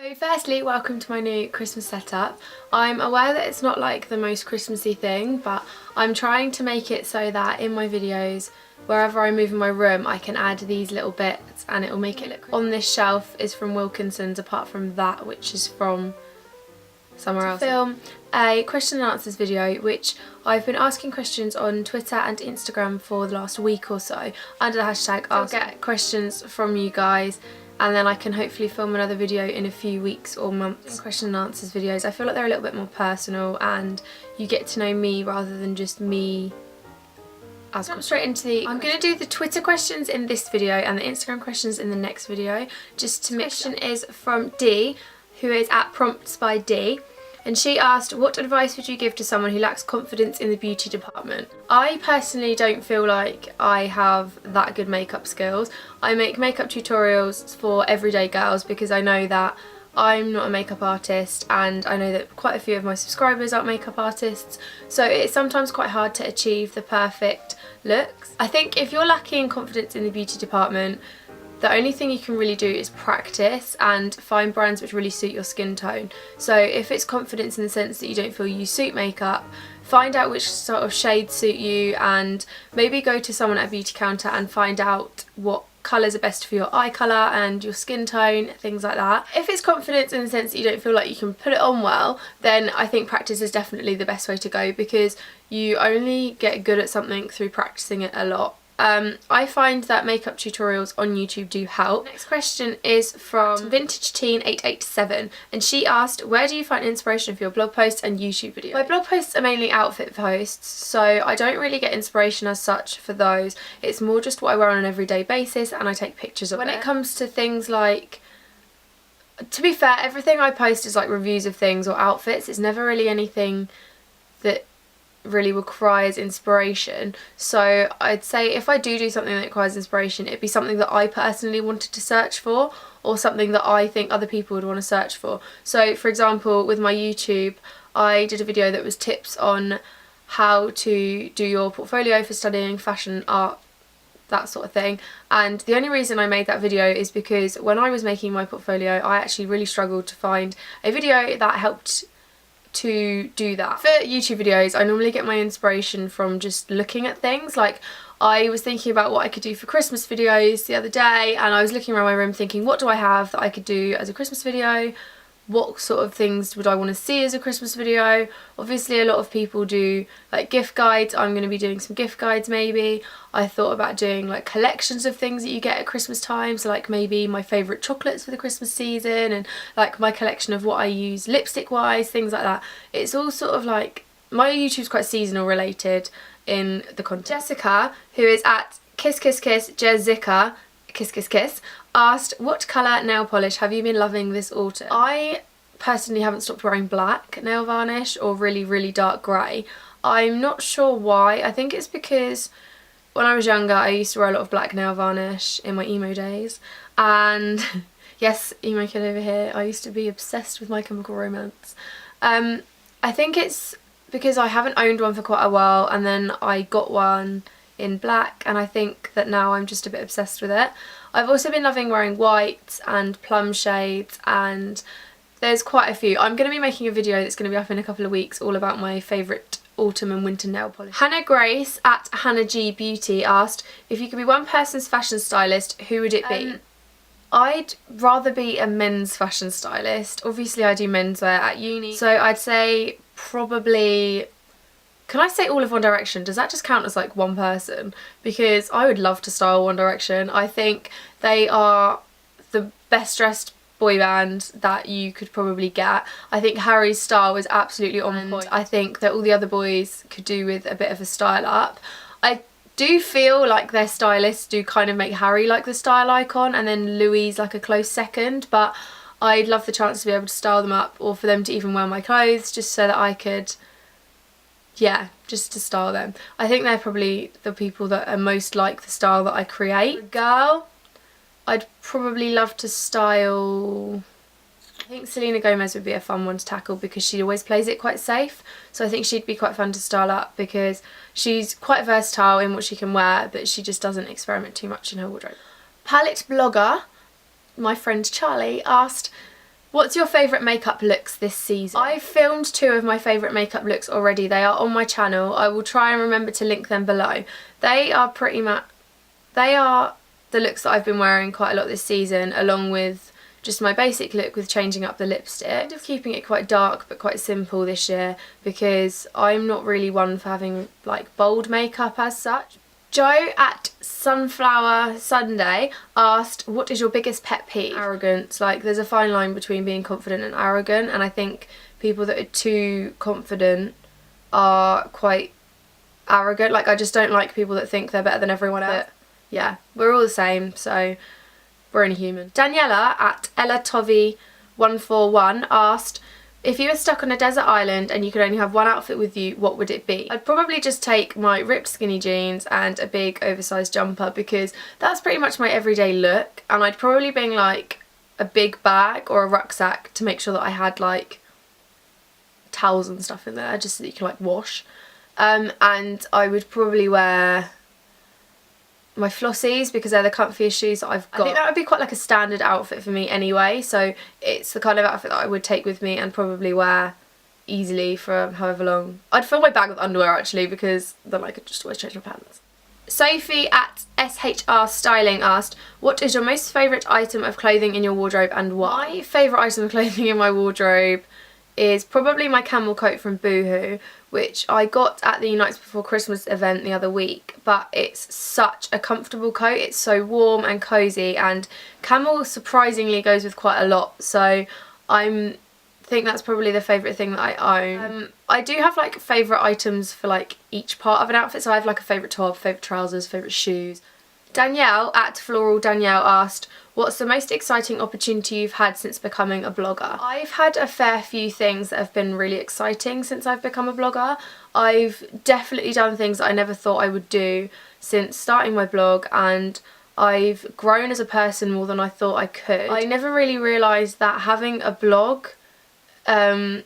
So firstly, welcome to my new Christmas setup. I'm aware that it's not like the most Christmassy thing, but I'm trying to make it so that in my videos, wherever I move in my room, I can add these little bits and it will make it look Christmas. On this shelf is from Wilkinson's, apart from that, which is from somewhere else. Film a question and answers video, which I've been asking questions on Twitter and Instagram for the last week or so under the hashtag I'll get questions from you guys, and then I can hopefully film another video in a few weeks or months. Question and answers videos, I feel like they're a little bit more personal and you get to know me rather than just me as jump straight into the I'm going to do the Twitter questions in this video and the Instagram questions in the next video. Just to mention is from D, who is at prompts by D, and she asked, what advice would you give to someone who lacks confidence in the beauty department? I personally don't feel like I have that good makeup skills. I make makeup tutorials for everyday girls because I know that I'm not a makeup artist and I know that quite a few of my subscribers aren't makeup artists, so it's sometimes quite hard to achieve the perfect looks. I think if you're lacking confidence in the beauty department, the only thing you can really do is practice and find brands which really suit your skin tone. So if it's confidence in the sense that you don't feel you suit makeup, find out which sort of shades suit you and maybe go to someone at a beauty counter and find out what colours are best for your eye colour and your skin tone, things like that. If it's confidence in the sense that you don't feel like you can put it on well, then I think practice is definitely the best way to go, because you only get good at something through practicing it a lot. I find that makeup tutorials on YouTube do help. Next question is from Vintage Teen 887, and she asked, where do you find inspiration for your blog posts and YouTube videos? My blog posts are mainly outfit posts, so I don't really get inspiration as such for those. It's more just what I wear on an everyday basis and I take pictures of it. When it comes to things like, to be fair, everything I post is like reviews of things or outfits. It's never really anything that really requires inspiration, so I'd say if I do something that requires inspiration, it'd be something that I personally wanted to search for or something that I think other people would want to search for. So for example, with my YouTube, I did a video that was tips on how to do your portfolio for studying fashion, art, that sort of thing, and the only reason I made that video is because when I was making my portfolio I actually really struggled to find a video that helped to do that. For YouTube videos, I normally get my inspiration from just looking at things. Like, I was thinking about what I could do for Christmas videos the other day, and I was looking around my room thinking, what do I have that I could do as a Christmas video? What sort of things would I want to see as a Christmas video? Obviously a lot of people do like gift guides. I'm going to be doing some gift guides maybe. I thought about doing like collections of things that you get at Christmas time, so like maybe my favourite chocolates for the Christmas season and like my collection of what I use lipstick wise, things like that. It's all sort of like, my YouTube's quite seasonal related in the content. Jessica, who is at Jessica, asked, what colour nail polish have you been loving this autumn? I personally haven't stopped wearing black nail varnish or really dark grey. I'm not sure why. I think it's because when I was younger I used to wear a lot of black nail varnish in my emo days, and yes, emo kid over here, I used to be obsessed with My Chemical Romance. I think it's because I haven't owned one for quite a while and then I got one in black and I think that now I'm just a bit obsessed with it. I've also been loving wearing white and plum shades, and there's quite a few. I'm going to be making a video that's going to be up in a couple of weeks all about my favourite autumn and winter nail polish. Hannah Grace at Hannah G Beauty asked, if you could be one person's fashion stylist, who would it be? I'd rather be a men's fashion stylist. Obviously I do menswear at uni, so I'd say probably, can I say all of One Direction? Does that just count as like one person? Because I would love to style One Direction. I think they are the best dressed boy band that you could probably get. I think Harry's style is absolutely on point. I think that all the other boys could do with a bit of a style up. I do feel like their stylists do kind of make Harry like the style icon and then Louis like a close second, but I'd love the chance to be able to style them up, or for them to even wear my clothes just so that I could, yeah, just to style them. I think they're probably the people that are most like the style that I create. Girl, I'd probably love to style, I think Selena Gomez would be a fun one to tackle because she always plays it quite safe, so I think she'd be quite fun to style up because she's quite versatile in what she can wear, but she just doesn't experiment too much in her wardrobe. Palette Blogger, my friend Charlie, asked, What's your favourite makeup looks this season? I've filmed 2 of my favourite makeup looks already. They are on my channel. I will try and remember to link them below. They are the looks that I've been wearing quite a lot this season, along with just my basic look with changing up the lipstick. I'm kind of keeping it quite dark but quite simple this year because I'm not really one for having like bold makeup as such. Joe at Sunflower Sunday asked, what is your biggest pet peeve? Arrogance. Like, there's a fine line between being confident and arrogant, and I think people that are too confident are quite arrogant. Like, I just don't like people that think they're better than everyone else. But yeah, we're all the same, so we're only human. Daniela at EllaTovey141 asked, if you were stuck on a desert island and you could only have one outfit with you, what would it be? I'd probably just take my ripped skinny jeans and a big oversized jumper because that's pretty much my everyday look, and I'd probably bring like a big bag or a rucksack to make sure that I had like towels and stuff in there just so that you can like wash, and I would probably wear my flossies because they're the comfiest shoes that I've got. I think that would be quite like a standard outfit for me anyway, so it's the kind of outfit that I would take with me and probably wear easily for however long. I'd fill my bag with underwear actually because then I could just always change my pants. Sophie at SHR Styling asked, what is your most favourite item of clothing in your wardrobe and why? My favourite item of clothing in my wardrobe is probably my camel coat from Boohoo, which I got at the Nights Before Christmas event the other week, but it's such a comfortable coat. It's so warm and cosy, and camel surprisingly goes with quite a lot, so I think that's probably the favourite thing that I own. I do have like favourite items for like each part of an outfit, so I have like a favourite top, favourite trousers, favourite shoes. Danielle at Floral Danielle asked, what's the most exciting opportunity you've had since becoming a blogger? I've had a fair few things that have been really exciting since I've become a blogger. I've definitely done things that I never thought I would do since starting my blog, and I've grown as a person more than I thought I could. I never really realised that having a blog that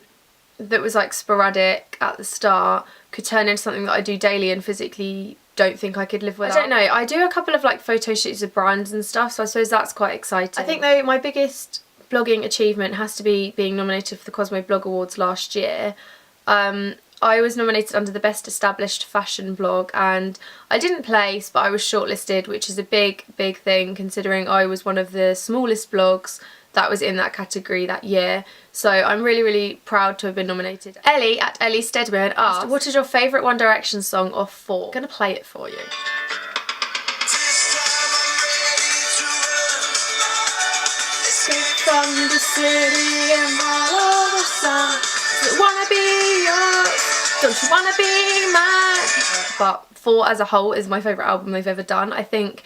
was like sporadic at the start could turn into something that I do daily and physically don't think I could live without. I don't know, I do a couple of like photo shoots of brands and stuff, so I suppose that's quite exciting. I think though my biggest blogging achievement has to be being nominated for the Cosmo Blog Awards last year. I was nominated under the Best Established Fashion Blog and I didn't place, but I was shortlisted, which is a big thing considering I was one of the smallest blogs that was in that category that year. So I'm really proud to have been nominated. Ellie at Ellie Stedman asked, what is your favourite One Direction song of 4? I'm going to play it for you. Escape from the city and follow the sun. Don't wanna be yours, don't you wanna be mine? But 4 as a whole is my favourite album they've ever done. I think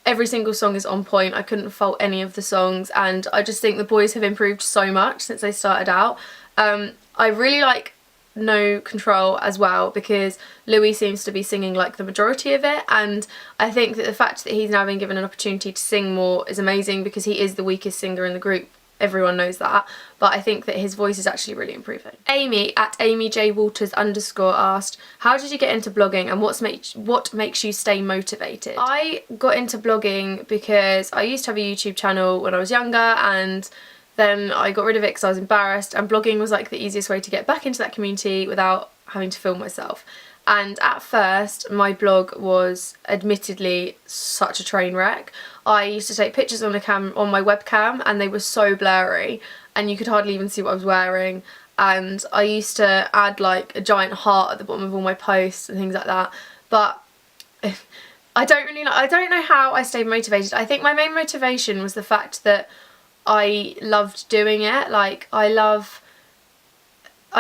every single song is on point. I couldn't fault any of the songs, and I just think the boys have improved so much since they started out. I really like No Control as well because Louis seems to be singing like the majority of it, and I think that the fact that he's now been given an opportunity to sing more is amazing because he is the weakest singer in the group. Everyone knows that, but I think that his voice is actually really improving. Amy at AmyJWalters_ asked, how did you get into blogging and what makes you stay motivated? I got into blogging because I used to have a YouTube channel when I was younger, and then I got rid of it because I was embarrassed, and blogging was like the easiest way to get back into that community without having to film myself. And at first my blog was admittedly such a train wreck. I used to take pictures on my webcam and they were so blurry and you could hardly even see what I was wearing, and I used to add like a giant heart at the bottom of all my posts and things like that. But I don't know how I stayed motivated. I think my main motivation was the fact that I loved doing it. Like I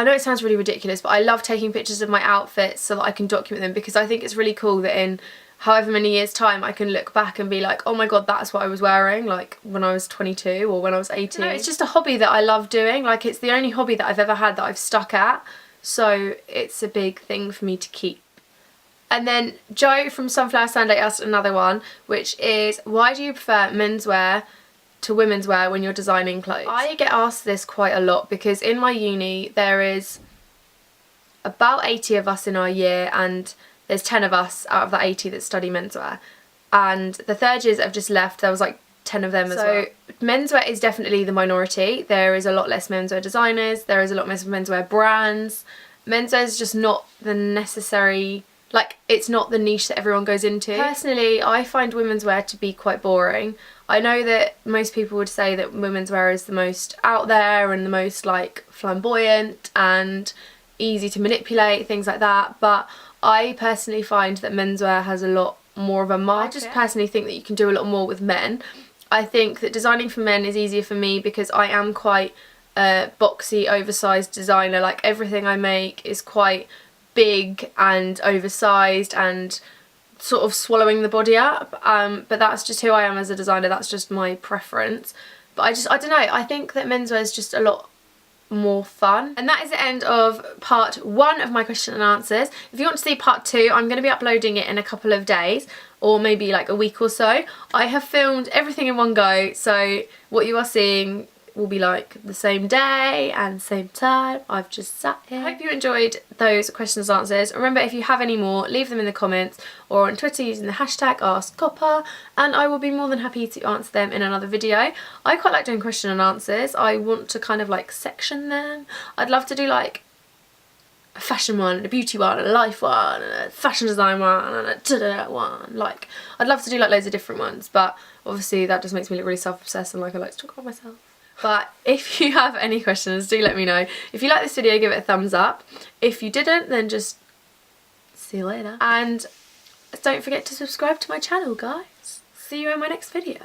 know it sounds really ridiculous, but I love taking pictures of my outfits so that I can document them, because I think it's really cool that in however many years time I can look back and be like, oh my god, that's what I was wearing like when I was 22 or when I was 18. It's just a hobby that I love doing. Like, it's the only hobby that I've ever had that I've stuck at, so it's a big thing for me to keep. And then Joe from Sunflower Sunday asked another one, which is, why do you prefer menswear to women's wear when you're designing clothes? I get asked this quite a lot because in my uni there is about 80 of us in our year, and there's 10 of us out of that 80 that study menswear, and the third years that have just left there was like 10 of them as well. So menswear is definitely the minority. There is a lot less menswear designers, there is a lot less menswear brands. Menswear is just not the necessary, like, it's not the niche that everyone goes into. Personally, I find women's wear to be quite boring. I know that most people would say that women's wear is the most out there and the most like flamboyant and easy to manipulate, things like that, but I personally find that menswear has a lot more of a market. I just personally think that you can do a lot more with men. I think that designing for men is easier for me because I am quite a boxy, oversized designer. Like, everything I make is quite big and oversized and sort of swallowing the body up, but that's just who I am as a designer, that's just my preference. But I don't know, I think that menswear is just a lot more fun. And that is the end of part 1 of my question and answers. If you want to see part 2, I'm going to be uploading it in a couple of days, or maybe like a week or so. I have filmed everything in one go, so what you are seeing will be like the same day and same time. I've just sat here. I hope you enjoyed those questions and answers. Remember, if you have any more, leave them in the comments or on Twitter using the hashtag AskCopper, and I will be more than happy to answer them in another video. I quite like doing question and answers. I want to kind of like section them. I'd love to do like a fashion one, and a beauty one, and a life one, and a fashion design one, and a da-da-da one. Like, I'd love to do like loads of different ones, but obviously that just makes me look really self-obsessed and like I like to talk about myself. But if you have any questions, do let me know. If you like this video, give it a thumbs up. If you didn't, then just see you later. And don't forget to subscribe to my channel, guys. See you in my next video.